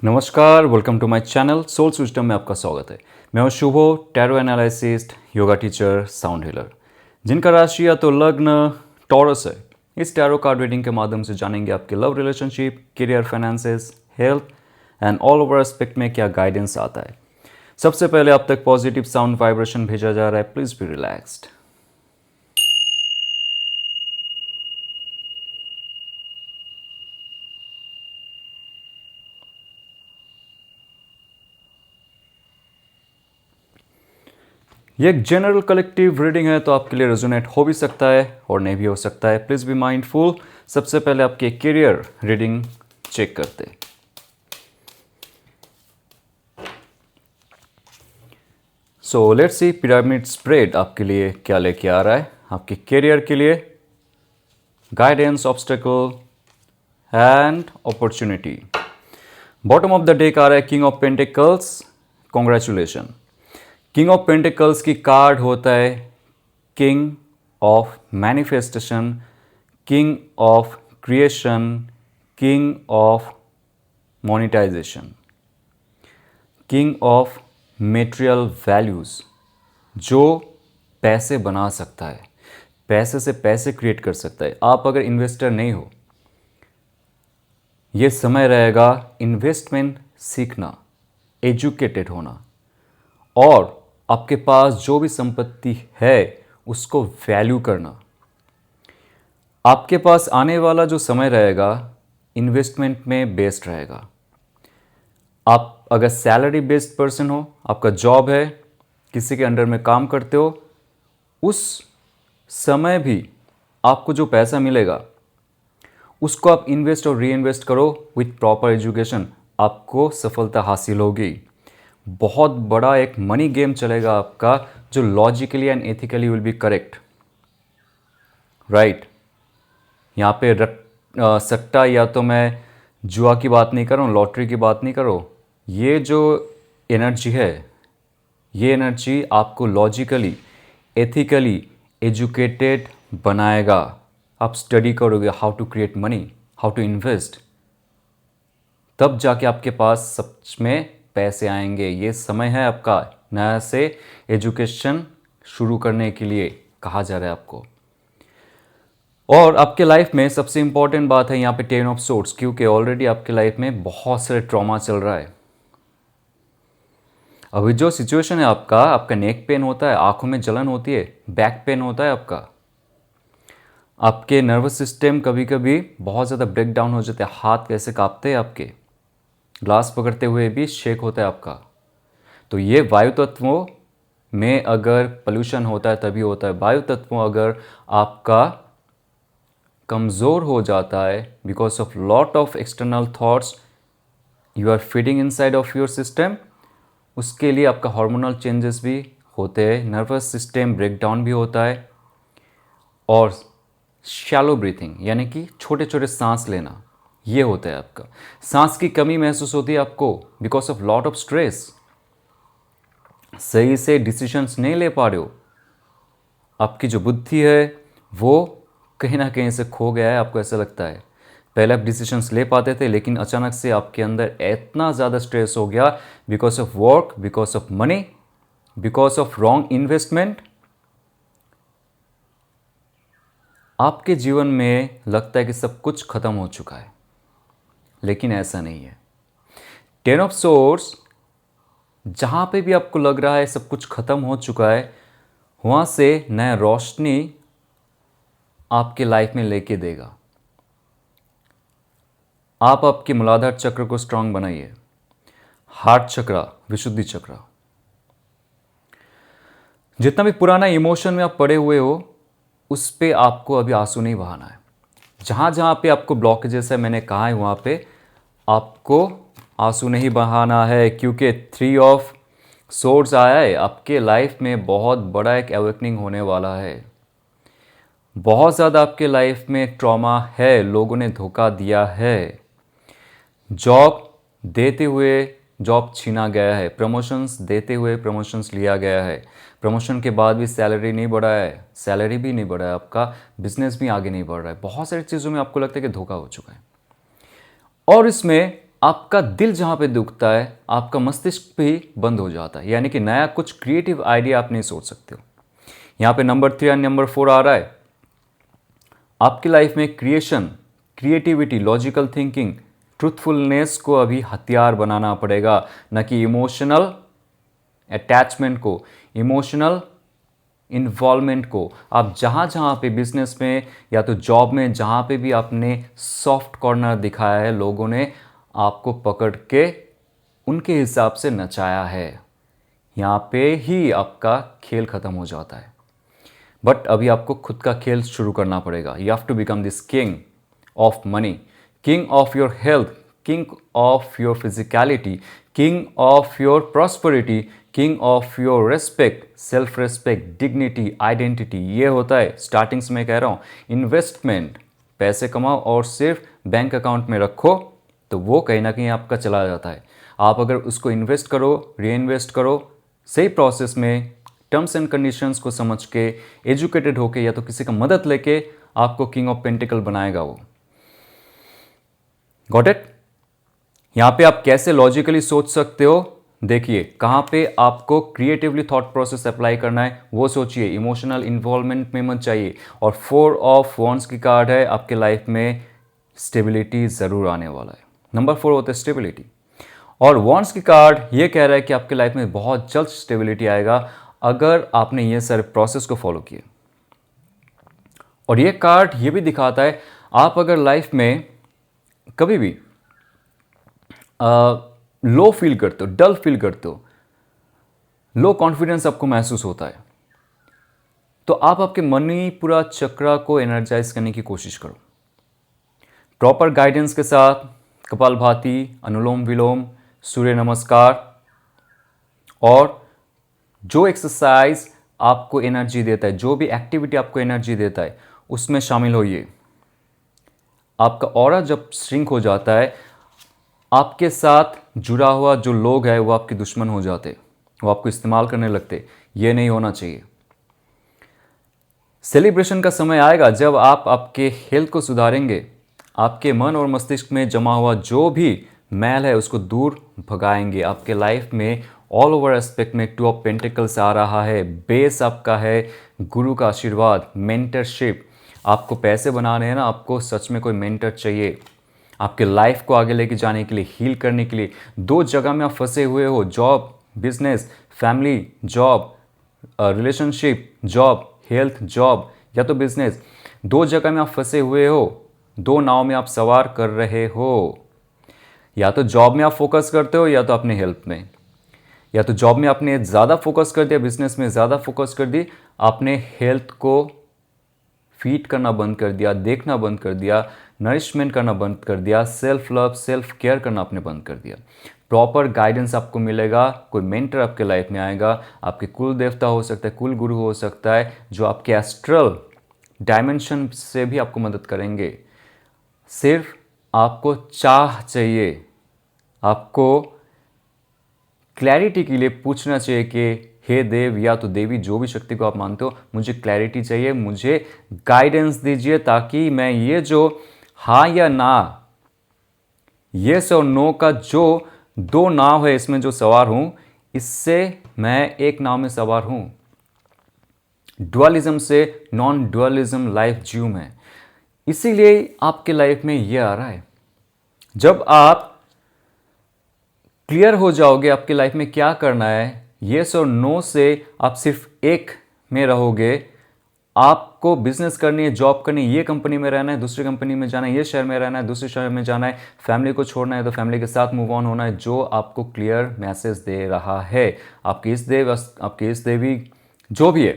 नमस्कार, welcome to my channel soul system में आपका स्वागत है। मैं हूं Shubho, tarot analyst, yoga teacher, sound healer. जिनका राशि या तो लग्न टॉरस है, इस टैरो कार्ड रीडिंग के माध्यम से जानेंगे आपके love relationship, career, finances, health and all over aspect में क्या गाइडेंस आता है। सबसे पहले आप तक पॉजिटिव साउंड वाइब्रेशन भेजा जा रहा है। Please be relaxed. ये एक जनरल कलेक्टिव रीडिंग है, तो आपके लिए रेजोनेट हो भी सकता है और नहीं भी हो सकता है। Please be mindful. सबसे पहले आपके करियर रीडिंग चेक करते हैं। So let's see pyramid spread आपके लिए क्या लेके आ रहा है आपके करियर के लिए। Guidance, obstacle and opportunity. Bottom of the deck आ रहा है king of pentacles. Congratulation. King of pentacles की कार्ड होता है king of manifestation, king of creation, king of monetization, king of material values, जो पैसे बना सकता है, पैसे से पैसे क्रिएट कर सकता है। आप अगर इन्वेस्टर नहीं हो, ये समय रहेगा इन्वेस्टमेंट सीखना, एजुकेटेड होना, और आपके पास जो भी संपत्ति है उसको वैल्यू करना। आपके पास आने वाला जो समय रहेगा इन्वेस्टमेंट में बेस्ड रहेगा। आप अगर सैलरी बेस्ड पर्सन हो, आपका जॉब है, किसी के अंडर में काम करते हो, उस समय भी आपको जो पैसा मिलेगा उसको आप इन्वेस्ट और री इन्वेस्ट करो विथ प्रॉपर एजुकेशन, आपको सफलता हासिल होगी। बहुत बड़ा एक मनी गेम चलेगा आपका, जो logically and ethically will be correct, right. यहाँ पे सट्टा या तो मैं जुआ की बात नहीं कर रहा हूँ, लॉटरी की बात नहीं कर रहा हूँ। ये जो एनर्जी है, ये एनर्जी आपको लॉजिकली, एथिकली एजुकेटेड बनाएगा। आप स्टडी करोगे how to create money, how to invest, तब जाके आपके पास सच में पैसे आएंगे। ये समय है आपका नया से एजुकेशन शुरू करने के लिए कहा जा रहा है आपको। और आपके लाइफ में सबसे इंपॉर्टेंट बात है यहाँ पे टेन ऑफ सोर्ड्स, क्योंकि ऑलरेडी आपके लाइफ में बहुत सारे ट्रॉमा चल रहा है। अभी जो सिचुएशन है आपका नेक पेन होता है, आंखों में जलन होती है, बैक पेन होता है आपके नर्वस सिस्टम कभी कभी बहुत ज़्यादा ब्रेक डाउन हो जाते हैं, हाथ कैसे कांपते हैं आपके, ग्लास पकड़ते हुए भी शेक होता है आपका। तो ये वायु तत्वों में अगर पोल्यूशन होता है तभी होता है। वायु तत्वों अगर आपका कमज़ोर हो जाता है because of lot of external thoughts you are feeding inside of your system, उसके लिए आपका हार्मोनल चेंजेस भी होते हैं, नर्वस सिस्टम ब्रेकडाउन भी होता है, और शैलो ब्रीथिंग यानी कि छोटे छोटे सांस लेना, ये होता है आपका। सांस की कमी महसूस होती है आपको because of lot of stress. सही से डिसीजंस नहीं ले पा रहे हो, आपकी जो बुद्धि है वो कहीं ना कहीं से खो गया है। आपको ऐसा लगता है पहले आप डिसीजंस ले पाते थे, लेकिन अचानक से आपके अंदर इतना ज़्यादा स्ट्रेस हो गया because of work, because of money, because of wrong investment. आपके जीवन में लगता है कि सब कुछ खत्म हो चुका है, लेकिन ऐसा नहीं है। टेन ऑफ सोर्ड्स, जहाँ पे भी आपको लग रहा है सब कुछ खत्म हो चुका है, वहाँ से नया रोशनी आपके लाइफ में लेके देगा। आप आपके मूलाधार चक्र को स्ट्रांग बनाइए, हार्ट चक्र, विशुद्धि चक्र। जितना भी पुराना इमोशन में आप पड़े हुए हो, उस पे आपको अभी आंसू नहीं बहाना है। जहाँ जहाँ पे आपको ब्लॉकेजेस है, मैंने कहा है वहाँ पे आपको आंसू नहीं बहाना है, क्योंकि 3 ऑफ सोर्ड्स आया है। आपके लाइफ में बहुत बड़ा एक अवेकनिंग होने वाला है। बहुत ज़्यादा आपके लाइफ में ट्रॉमा है, लोगों ने धोखा दिया है, जॉब देते हुए जॉब छीना गया है, प्रमोशंस देते हुए प्रमोशंस लिया गया है, प्रमोशन के बाद भी सैलरी नहीं बढ़ा है, सैलरी भी नहीं बढ़ा है, आपका बिजनेस भी आगे नहीं बढ़ रहा है। बहुत सारी चीज़ों में आपको लगता है कि धोखा हो चुका है। और इसमें आपका दिल जहाँ पे दुखता है आपका मस्तिष्क भी बंद हो जाता है, यानी कि नया कुछ क्रिएटिव आइडिया आप नहीं सोच सकते हो। यहाँ पे नंबर 3 और नंबर 4 आ रहा है, आपकी लाइफ में creation, creativity, logical thinking, truthfulness को अभी हथियार बनाना पड़ेगा, न कि इमोशनल अटैचमेंट को, इमोशनल इन्वॉल्वमेंट को। आप जहाँ जहाँ पे बिजनेस में या तो जॉब में जहाँ पे भी आपने सॉफ्ट कॉर्नर दिखाया है, लोगों ने आपको पकड़ के उनके हिसाब से नचाया है, यहाँ पे ही आपका खेल ख़त्म हो जाता है। बट अभी आपको खुद का खेल शुरू करना पड़ेगा। You have to become this king of money, king of your health, king of your physicality, king of your prosperity, king of your respect, self respect, dignity, identity. ये होता है, स्टार्टिंग से मैं कह रहा हूँ, इन्वेस्टमेंट। पैसे कमाओ और सिर्फ बैंक अकाउंट में रखो तो वो कहीं ना कहीं आपका चला जाता है। आप अगर उसको इन्वेस्ट करो, री इन्वेस्ट करो, सही प्रोसेस में, टर्म्स एंड कंडीशंस को समझ के, एजुकेटेड होके, या तो किसी का मदद लेके, आपको किंग ऑफ पेंटिकल बनाएगा वो। Got it? यहाँ पे आप कैसे लॉजिकली सोच सकते हो, देखिए कहाँ पे आपको क्रिएटिवली थॉट प्रोसेस अप्लाई करना है वो सोचिए, इमोशनल इन्वॉल्वमेंट में मत चाहिए। और 4 ऑफ वॉन्ड्स की कार्ड है, आपके लाइफ में स्टेबिलिटी ज़रूर आने वाला है। नंबर 4 होता है स्टेबिलिटी, और वॉन्ड्स की कार्ड ये कह रहा है कि आपके लाइफ में बहुत जल्द स्टेबिलिटी आएगा अगर आपने ये सारे प्रोसेस को फॉलो किए। और ये कार्ड ये भी दिखाता है, आप अगर लाइफ में कभी भी लो फील करते हो, डल फील करते हो, लो कॉन्फिडेंस आपको महसूस होता है, तो आप आपके मणिपुरा चक्रा को एनर्जाइज करने की कोशिश करो। प्रॉपर गाइडेंस के साथ कपालभाति, अनुलोम विलोम, सूर्य नमस्कार, और जो एक्सरसाइज आपको एनर्जी देता है, जो भी एक्टिविटी आपको एनर्जी देता है, उसमें शामिल होइए। आपका ऑरा जब श्रिंक हो जाता है, आपके साथ जुड़ा हुआ जो लोग हैं वो आपके दुश्मन हो जाते, वो आपको इस्तेमाल करने लगते। ये नहीं होना चाहिए। सेलिब्रेशन का समय आएगा जब आप आपके हेल्थ को सुधारेंगे, आपके मन और मस्तिष्क में जमा हुआ जो भी मैल है उसको दूर भगाएंगे। आपके लाइफ में ऑल ओवर एस्पेक्ट में 2 ऑफ पेंटिकल्स आ रहा है। बेस आपका है गुरु का आशीर्वाद, मेंटरशिप। आपको पैसे बनाने हैं ना, आपको सच में कोई मेंटर चाहिए आपके लाइफ को आगे लेके जाने के लिए, हील करने के लिए। 2 जगह में आप फंसे हुए हो, job business, family job, relationship job, health job, या तो बिजनेस। 2 जगह में आप फंसे हुए हो, 2 नाव में आप सवार कर रहे हो। या तो जॉब में आप फोकस करते हो, या तो अपने हेल्थ में। या तो जॉब में आपने ज़्यादा फोकस कर दिया, बिजनेस में ज़्यादा फोकस कर दी, आपने हेल्थ को फीड करना बंद कर दिया, देखना बंद कर दिया, नरिशमेंट करना बंद कर दिया, सेल्फ लव, सेल्फ केयर करना आपने बंद कर दिया। प्रॉपर गाइडेंस आपको मिलेगा, कोई मेंटर आपके लाइफ में आएगा, आपके कुल देवता हो सकता है, कुल गुरु हो सकता है, जो आपके एस्ट्रल डायमेंशन से भी आपको मदद करेंगे। सिर्फ आपको चाह चाहिए, आपको क्लैरिटी के लिए पूछना चाहिए कि हे देव या तो देवी, जो भी शक्ति को आप मानते हो, मुझे क्लैरिटी चाहिए, मुझे गाइडेंस दीजिए, ताकि मैं ये जो हाँ या ना, येस और नो का जो 2 नाव है इसमें जो सवार हूं, इससे मैं एक नाव में सवार हूं। डुअलिज्म से नॉन डुअलिज्म लाइफ जीव में। इसीलिए आपके लाइफ में ये आ रहा है। जब आप क्लियर हो जाओगे आपकी लाइफ में क्या करना है, येस और नो से आप सिर्फ एक में रहोगे। आपको बिजनेस करनी है, जॉब करनी है, ये कंपनी में रहना है, दूसरी कंपनी में जाना है, ये शहर में रहना है, दूसरे शहर में जाना है, फैमिली को छोड़ना है तो फैमिली के साथ मूव ऑन होना है, जो आपको क्लियर मैसेज दे रहा है आपकी इस देव, आपकी इस देवी, जो भी है।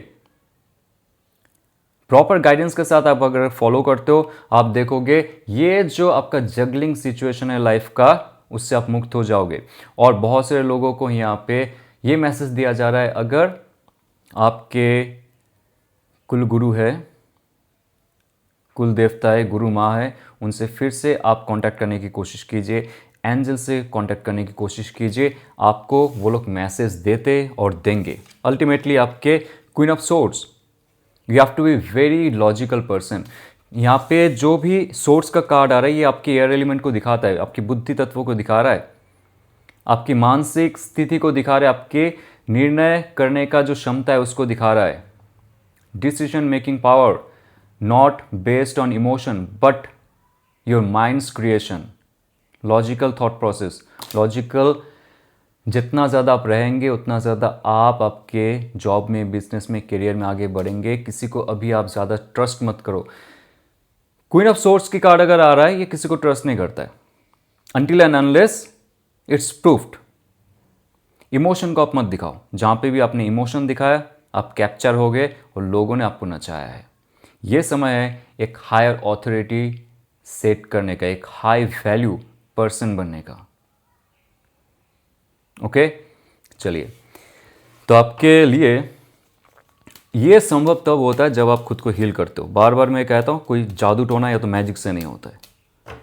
प्रॉपर गाइडेंस के साथ आप अगर फॉलो करते हो, आप देखोगे ये जो आपका जगलिंग सिचुएशन है लाइफ का, उससे आप मुक्त हो जाओगे। और बहुत सारे लोगों को यहाँ पे ये मैसेज दिया जा रहा है, अगर आपके कुल गुरु है, कुल देवता है, गुरु माँ है, उनसे फिर से आप कांटेक्ट करने की कोशिश कीजिए, एंजल से कांटेक्ट करने की कोशिश कीजिए। आपको वो लोग मैसेज देते और देंगे। अल्टीमेटली आपके queen of swords, you have to be very logical person. यहाँ पे जो भी सोर्स का कार्ड आ रहा है ये आपके एयर एलिमेंट को दिखाता है, आपकी बुद्धि तत्वों को दिखा रहा है, आपकी मानसिक स्थिति को दिखा रहा है, आपके निर्णय करने का जो क्षमता है उसको दिखा रहा है। Decision making power not based on emotion but your minds creation. Logical thought process, logical जितना ज़्यादा आप रहेंगे उतना ज़्यादा आप आपके जॉब में, बिजनेस में, करियर में आगे बढ़ेंगे। किसी को अभी आप ज़्यादा ट्रस्ट मत करो। क्वीन ऑफ सोर्स की कार्ड अगर आ रहा है, ये किसी को ट्रस्ट नहीं करता है until and unless it's proofed. Emotion को आप मत दिखाओ। जहाँ पे भी आपने इमोशन दिखाया आप कैप्चर हो गए और लोगों ने आपको नचाया है। ये समय है एक हायर ऑथोरिटी सेट करने का, एक हाई वैल्यू पर्सन बनने का। ओके, चलिए, तो आपके लिए ये संभव तब होता है जब आप खुद को हील करते हो। बार बार मैं कहता हूँ कोई जादू टोना या तो मैजिक से नहीं होता है।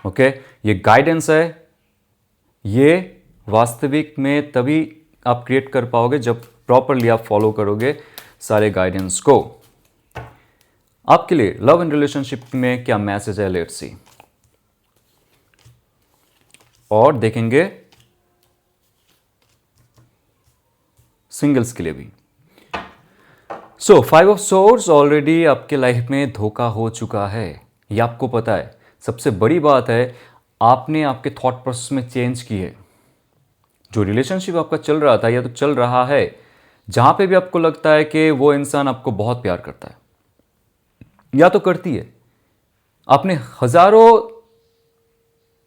ओके, ये गाइडेंस है, ये वास्तविक में तभी आप क्रिएट कर पाओगे जब प्रॉपरली आप फॉलो करोगे सारे गाइडेंस को। आपके लिए लव एंड रिलेशनशिप में क्या मैसेज है, लेट्स सी। और देखेंगे सिंगल्स के लिए भी। सो 5 ऑफ सोर्ड्स ऑलरेडी आपके लाइफ में धोखा हो चुका है, ये आपको पता है। सबसे बड़ी बात है आपने आपके थॉट प्रोसेस में चेंज की है। जो रिलेशनशिप आपका चल रहा था या तो चल रहा है, जहां पे भी आपको लगता है कि वो इंसान आपको बहुत प्यार करता है या तो करती है, आपने हजारों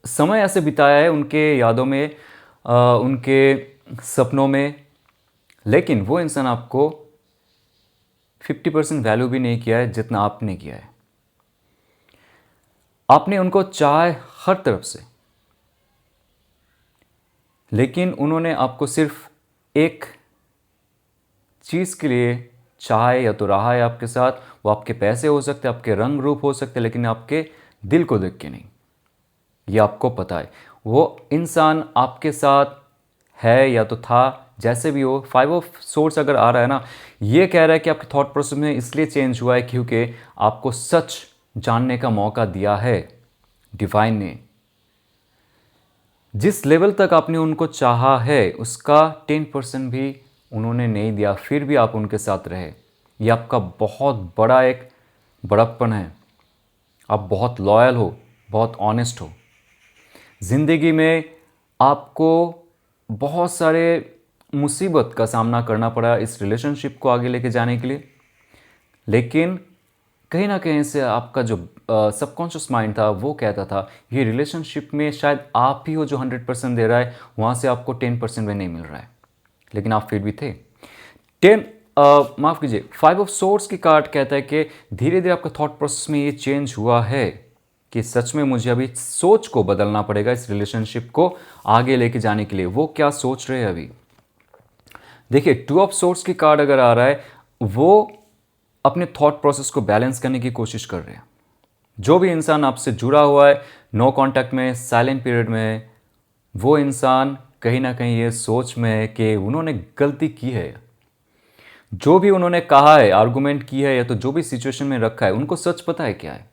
समय ऐसे बिताया है उनके यादों में, उनके सपनों में, लेकिन वो इंसान आपको 50% वैल्यू भी नहीं किया है जितना आपने किया है। आपने उनको चाहा हर तरफ से, लेकिन उन्होंने आपको सिर्फ एक चीज़ के लिए चाहा या तो रहा है आपके साथ। वो आपके पैसे हो सकते, आपके रंग रूप हो सकते, लेकिन आपके दिल को देख के नहीं। ये आपको पता है वो इंसान आपके साथ है या तो था, जैसे भी हो। 5 ऑफ सोर्स अगर आ रहा है ना, ये कह रहा है कि आपके थॉट प्रोसेस में इसलिए चेंज हुआ है क्योंकि आपको सच जानने का मौका दिया है डिवाइन ने। जिस लेवल तक आपने उनको चाहा है उसका 10% भी उन्होंने नहीं दिया, फिर भी आप उनके साथ रहे। ये आपका बहुत बड़ा एक बड़प्पन है। आप बहुत लॉयल हो, बहुत ऑनेस्ट हो। ज़िंदगी में आपको बहुत सारे मुसीबत का सामना करना पड़ा इस रिलेशनशिप को आगे लेके जाने के लिए, लेकिन कहीं ना कहीं से आपका जो सबकॉन्शियस माइंड था वो कहता था ये रिलेशनशिप में शायद आप ही हो जो 100% दे रहा है, वहाँ से आपको 10% भी नहीं मिल रहा है, लेकिन आप फिर भी थे। 10 माफ़ कीजिए, 5 ऑफ सोर्ड्स की कार्ड कहता है कि धीरे धीरे आपका थॉट प्रोसेस में ये चेंज हुआ है कि सच में मुझे अभी सोच को बदलना पड़ेगा इस रिलेशनशिप को आगे लेके जाने के लिए। वो क्या सोच रहे हैं अभी? देखिए, 2 ऑफ सोर्ड्स की कार्ड अगर आ रहा है, वो अपने थॉट प्रोसेस को बैलेंस करने की कोशिश कर रहे हैं। जो भी इंसान आपसे जुड़ा हुआ है, नो कांटेक्ट में, साइलेंट पीरियड में है, वो इंसान कहीं ना कहीं ये सोच में है कि उन्होंने गलती की है। जो भी उन्होंने कहा है, आर्गुमेंट की है, या तो जो भी सिचुएशन में रखा है, उनको सच पता है क्या है।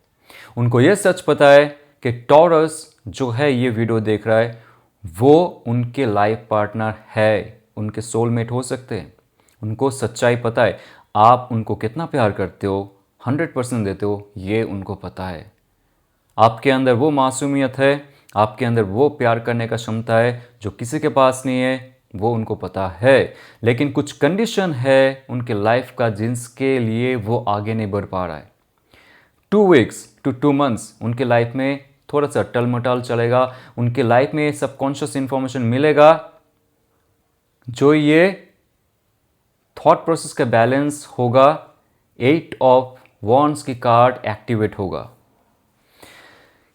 उनको यह सच पता है कि टॉरस जो है ये वीडियो देख रहा है वो उनके लाइफ पार्टनर है, उनके सोलमेट हो सकते हैं। उनको सच्चाई पता है, आप उनको कितना प्यार करते हो, 100% देते हो, ये उनको पता है। आपके अंदर वो मासूमियत है, आपके अंदर वो प्यार करने का क्षमता है जो किसी के पास नहीं है, वो उनको पता है। लेकिन कुछ कंडीशन है उनके लाइफ का जिसके लिए वो आगे नहीं बढ़ पा रहा है। 2 weeks to 2 months उनके लाइफ में थोड़ा सा टलमटल चलेगा। उनके लाइफ में सबकॉन्शियस इंफॉर्मेशन मिलेगा जो ये थॉट प्रोसेस का बैलेंस होगा। 8 ऑफ वॉन्ड्स की कार्ड एक्टिवेट होगा।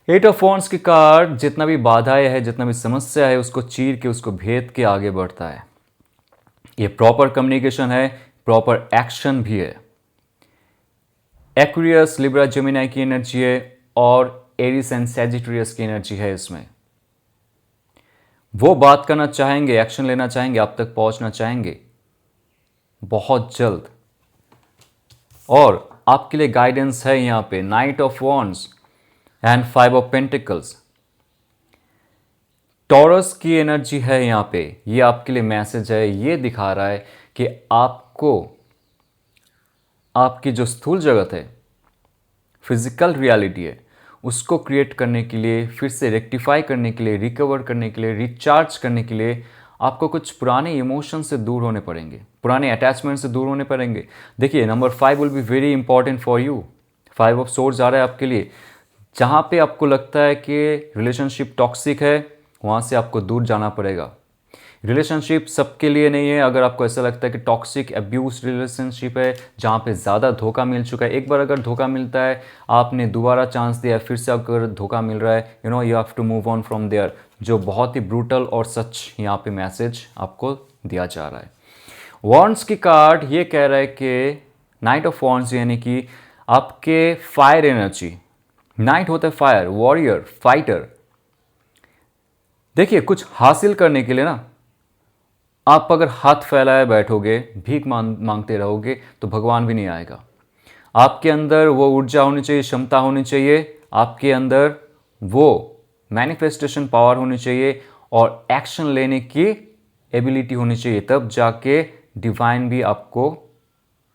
8 ऑफ वॉन्ड्स की कार्ड जितना भी बाधाएं है, जितना भी समस्या है, उसको चीर के, उसको भेद के आगे बढ़ता है। ये प्रॉपर कम्युनिकेशन है, प्रॉपर एक्शन भी है। एक्वेरियस, लिब्रा, जेमिनी की एनर्जी है और एरिस एंड सैजिटेरियस की एनर्जी है इसमें। वो बात करना चाहेंगे, एक्शन लेना चाहेंगे, आप तक पहुंचना चाहेंगे बहुत जल्द। और आपके लिए गाइडेंस है यहाँ पे night of wands and 5 of pentacles. Taurus की एनर्जी है यहाँ पे, ये आपके लिए मैसेज है, ये दिखा रहा है कि आपको आपकी जो स्थूल जगत है, फिजिकल रियलिटी है, उसको क्रिएट करने के लिए, फिर से रेक्टिफाई करने के लिए, रिकवर करने के लिए, रिचार्ज करने के लिए आपको कुछ पुराने इमोशन से दूर होने पड़ेंगे, पुराने अटैचमेंट से दूर होने पड़ेंगे। देखिए number 5 will be very important for you. 5 of swords आ रहा है आपके लिए। जहाँ पे आपको लगता है कि रिलेशनशिप टॉक्सिक है, वहाँ से आपको दूर जाना पड़ेगा। रिलेशनशिप सबके लिए नहीं है। अगर आपको ऐसा लगता है कि टॉक्सिक अब्यूज रिलेशनशिप है जहाँ पे ज़्यादा धोखा मिल चुका है, एक बार अगर धोखा मिलता है, आपने दोबारा चांस दिया, फिर से अगर धोखा मिल रहा है, you have to move on from there. जो बहुत ही ब्रूटल और सच यहाँ पे मैसेज आपको दिया जा रहा है। वॉन्ड्स की कार्ड ये कह रहा है कि नाइट ऑफ वॉन्ड्स यानी कि आपके फायर एनर्जी, नाइट होता है फायर, वॉरियर, फाइटर। देखिए कुछ हासिल करने के लिए ना, आप अगर हाथ फैलाए बैठोगे, भीख मांगते रहोगे, तो भगवान भी नहीं आएगा। आपके अंदर वो ऊर्जा होनी चाहिए, क्षमता होनी चाहिए, आपके अंदर वो मैनिफेस्टेशन पावर होनी चाहिए और एक्शन लेने की एबिलिटी होनी चाहिए, तब जाके डिवाइन भी आपको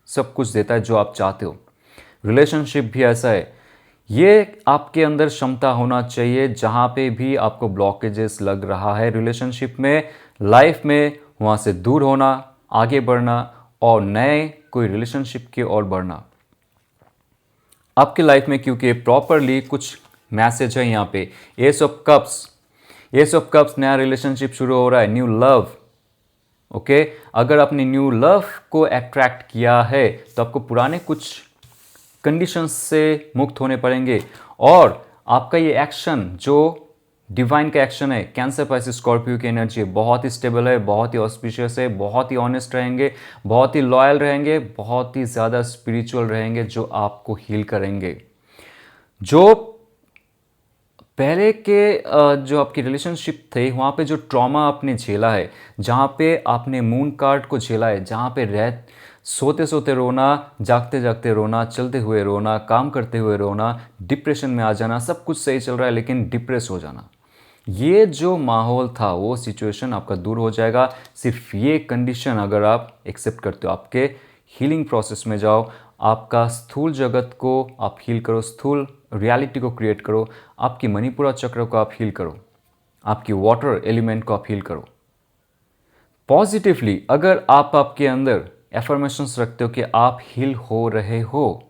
सब कुछ देता है जो आप चाहते हो। रिलेशनशिप भी ऐसा है, ये आपके अंदर क्षमता होना चाहिए। जहाँ पे भी आपको ब्लॉकेजेस लग रहा है रिलेशनशिप में, लाइफ में, वहाँ से दूर होना, आगे बढ़ना और नए कोई रिलेशनशिप की ओर बढ़ना आपकी लाइफ में। क्योंकि प्रॉपरली कुछ मैसेज है यहाँ पे, S of cups, S of cups, नया रिलेशनशिप शुरू हो रहा है, न्यू लव। ओके, अगर आपने न्यू लव को अट्रैक्ट किया है तो आपको पुराने कुछ कंडीशंस से मुक्त होने पड़ेंगे। और आपका ये एक्शन जो डिवाइन का एक्शन है, कैंसर पाइसेस स्कॉर्पियो की एनर्जी है, बहुत ही स्टेबल है, बहुत ही ऑस्पिशियस है, बहुत ही ऑनेस्ट रहेंगे, बहुत ही लॉयल रहेंगे, बहुत ही ज़्यादा स्पिरिचुअल रहेंगे, जो आपको हील करेंगे। जो पहले के जो आपकी रिलेशनशिप थे, वहाँ पे जो ट्रॉमा आपने झेला है, जहाँ पे आपने मून कार्ड को झेला है, जहाँ पे सोते सोते रोना, जागते जागते रोना, चलते हुए रोना, काम करते हुए रोना, डिप्रेशन में आ जाना, सब कुछ सही चल रहा है लेकिन डिप्रेस हो जाना, ये जो माहौल था, वो सिचुएशन आपका दूर हो जाएगा। सिर्फ ये कंडीशन अगर आप एक्सेप्ट करते हो, आपके हीलिंग प्रोसेस में जाओ, आपका स्थूल जगत को आप हील करो, स्थूल रियलिटी को क्रिएट करो, आपकी मणिपुरा चक्र को आप हील करो, आपकी वाटर एलिमेंट को आप हील करो पॉजिटिवली। अगर आप आपके अंदर एफर्मेशंस रखते हो कि आप हील हो रहे हो,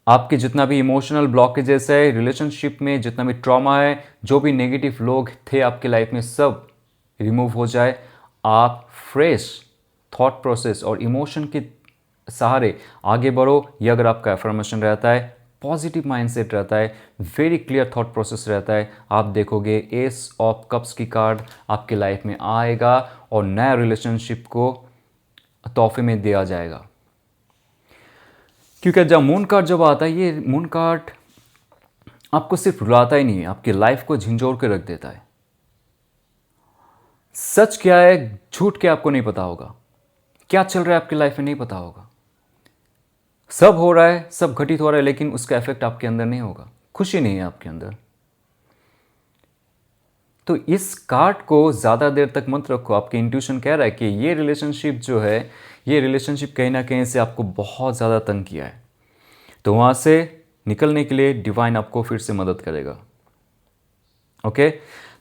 आपके जितना भी इमोशनल ब्लॉकेजेस है रिलेशनशिप में, जितना भी ट्रॉमा है, जो भी नेगेटिव लोग थे आपके लाइफ में, सब रिमूव हो जाए, आप फ्रेश थॉट प्रोसेस और इमोशन के सहारे आगे बढ़ो। ये अगर आपका एफर्मेशन रहता है, पॉजिटिव माइंडसेट रहता है, वेरी क्लियर थॉट प्रोसेस रहता है, आप देखोगे एस ऑफ कप्स की कार्ड आपके लाइफ में आएगा और नया रिलेशनशिप को तोहफे में दिया जाएगा। क्योंकि जब मून कार्ड जब आता है, ये मून कार्ड आपको सिर्फ रुलाता ही नहीं है, आपकी लाइफ को झंझोर के रख देता है। सच क्या है, झूठ क्या, आपको नहीं पता होगा, क्या चल रहा है आपकी लाइफ में नहीं पता होगा, सब हो रहा है, सब घटित हो रहा है, लेकिन उसका इफेक्ट आपके अंदर नहीं होगा, खुशी नहीं है आपके अंदर। तो इस कार्ड को ज़्यादा देर तक मत रखो। आपकी इंट्यूशन कह रहा है कि ये रिलेशनशिप जो है, ये रिलेशनशिप कहीं ना कहीं से आपको बहुत ज़्यादा तंग किया है, तो वहाँ से निकलने के लिए डिवाइन आपको फिर से मदद करेगा। ओके,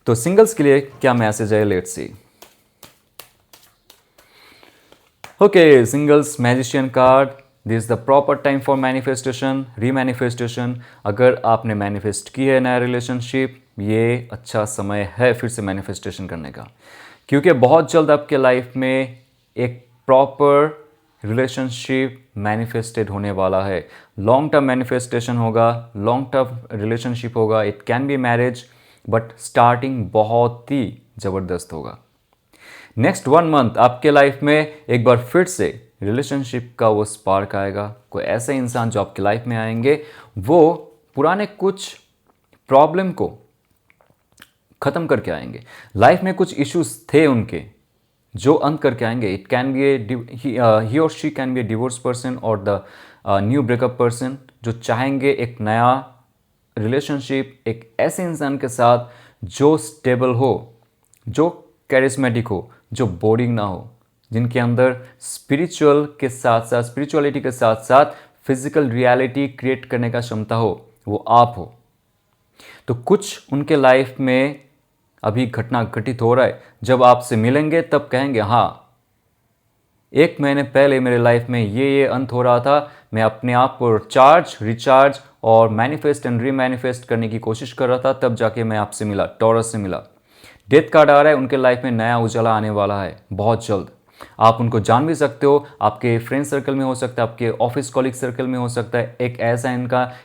तो सिंगल्स के लिए क्या मैसेज है, let's see. Okay, singles magician card, this is the proper time for manifestation, remanifestation. अगर आपने मैनिफेस्ट की है नया रिलेशनशिप, ये अच्छा समय है फिर से मैनिफेस्टेशन करने का, क्योंकि बहुत जल्द आपके लाइफ में एक प्रॉपर रिलेशनशिप मैनिफेस्टेड होने वाला है। लॉन्ग टर्म मैनिफेस्टेशन होगा, लॉन्ग टर्म रिलेशनशिप होगा, it can be marriage, but starting बहुत ही ज़बरदस्त होगा। नेक्स्ट 1 मंथ आपके लाइफ में एक बार फिर से रिलेशनशिप का वो स्पार्क आएगा। कोई ऐसे इंसान जो आपकी लाइफ में आएंगे, वो पुराने कुछ प्रॉब्लम को ख़त्म करके आएंगे। लाइफ में कुछ इश्यूज थे उनके, जो अंत करके आएंगे, इट कैन बी ही और she can be A divorce person और द न्यू ब्रेकअप पर्सन, जो चाहेंगे एक नया रिलेशनशिप एक ऐसे इंसान के साथ जो स्टेबल हो, जो कैरिस्मेटिक हो, जो बोरिंग ना हो, जिनके अंदर स्पिरिचुअलिटी के साथ साथ फिजिकल रियलिटी क्रिएट करने का क्षमता हो, वो आप हो। तो कुछ उनके लाइफ में अभी घटना घटित हो रहा है, जब आपसे मिलेंगे तब कहेंगे हाँ, 1 महीने पहले मेरे लाइफ में ये अंत हो रहा था, मैं अपने आप को चार्ज रिचार्ज और मैनिफेस्ट एंड रीमैनिफेस्ट करने की कोशिश कर रहा था, तब जाके मैं आपसे मिला, टॉरस से मिला। डेथ कार्ड आ रहा है, उनके लाइफ में नया उजाला आने वाला है बहुत जल्द। आप उनको जान भी सकते हो, आपके फ्रेंड सर्कल में हो सकता है, आपके ऑफिस कॉलिग सर्कल में हो सकता है, एक ऐसा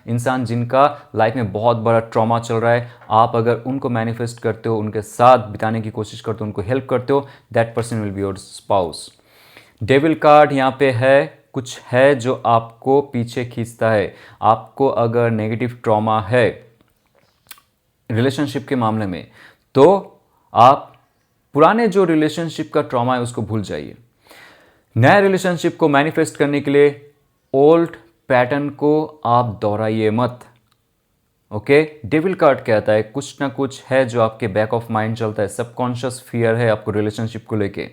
इंसान जिनका लाइफ में बहुत बड़ा ट्रॉमा चल रहा है। आप अगर उनको मैनिफेस्ट करते हो, उनके साथ बिताने की कोशिश करते हो, उनको हेल्प करते हो, that person will be your spouse. Devil card यहाँ पे है, कुछ है जो आपको पीछे खींचता है। आपको अगर नेगेटिव ट्रॉमा है रिलेशनशिप के मामले में, तो आप पुराने जो रिलेशनशिप का ट्रॉमा है उसको भूल जाइए। नया रिलेशनशिप को मैनिफेस्ट करने के लिए ओल्ड पैटर्न को आप दोहराइए मत। ओके, डेविल कार्ड कहता है कुछ ना कुछ है जो आपके बैक ऑफ माइंड चलता है, सबकॉन्शियस फियर है आपको रिलेशनशिप को लेके,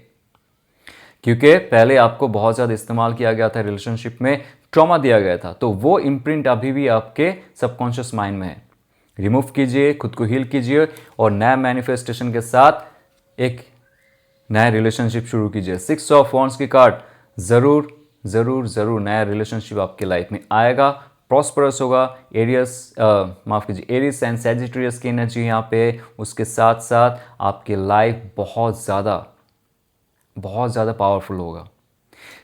क्योंकि पहले आपको बहुत ज़्यादा इस्तेमाल किया गया था, रिलेशनशिप में ट्रॉमा दिया गया था, तो वो इम्प्रिंट अभी भी आपके सबकॉन्शियस माइंड में है। रिमूव कीजिए, खुद को हील कीजिए और नया मैनिफेस्टेशन के साथ एक नया रिलेशनशिप शुरू कीजिए। 6 ऑफ वॉन्ड्स की कार्ड, ज़रूर ज़रूर ज़रूर नया रिलेशनशिप आपके लाइफ में आएगा, प्रॉस्परस होगा। एरिस एंड सैजिटेरियस की एनर्जी यहाँ पे, उसके साथ साथ आपकी लाइफ बहुत ज़्यादा पावरफुल होगा।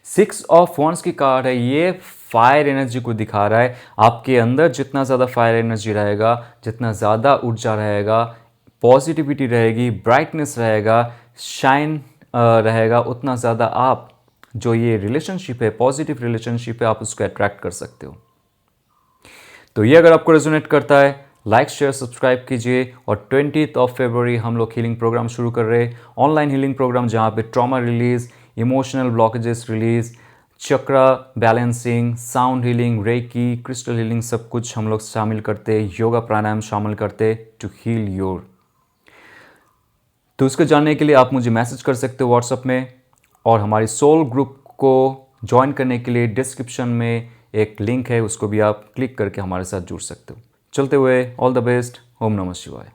6 ऑफ वॉन्ड्स की कार्ड है, ये फायर एनर्जी को दिखा रहा है। आपके अंदर जितना ज़्यादा फायर एनर्जी रहेगा, जितना ज़्यादा ऊर्जा रहेगा, पॉजिटिविटी रहेगी, ब्राइटनेस रहेगा, शाइन रहेगा, उतना ज़्यादा आप जो ये रिलेशनशिप है, पॉजिटिव रिलेशनशिप है, आप उसको अट्रैक्ट कर सकते हो। तो ये अगर आपको रेजोनेट करता है, लाइक शेयर सब्सक्राइब कीजिए। और 20 फरवरी हम लोग हीलिंग प्रोग्राम शुरू कर रहे हैं, ऑनलाइन हीलिंग प्रोग्राम, जहाँ पे trauma release, emotional blockages release, chakra balancing, sound healing, reiki, crystal healing, सब कुछ हम लोग शामिल करते हैं, योगा प्राणायाम शामिल करते टू हील योर। तो उसको जानने के लिए आप मुझे मैसेज कर सकते हो व्हाट्सएप में, और हमारी सोल ग्रुप को ज्वाइन करने के लिए डिस्क्रिप्शन में एक लिंक है, उसको भी आप क्लिक करके हमारे साथ जुड़ सकते हो। चलते हुए ऑल द बेस्ट, ओम नमः शिवाय।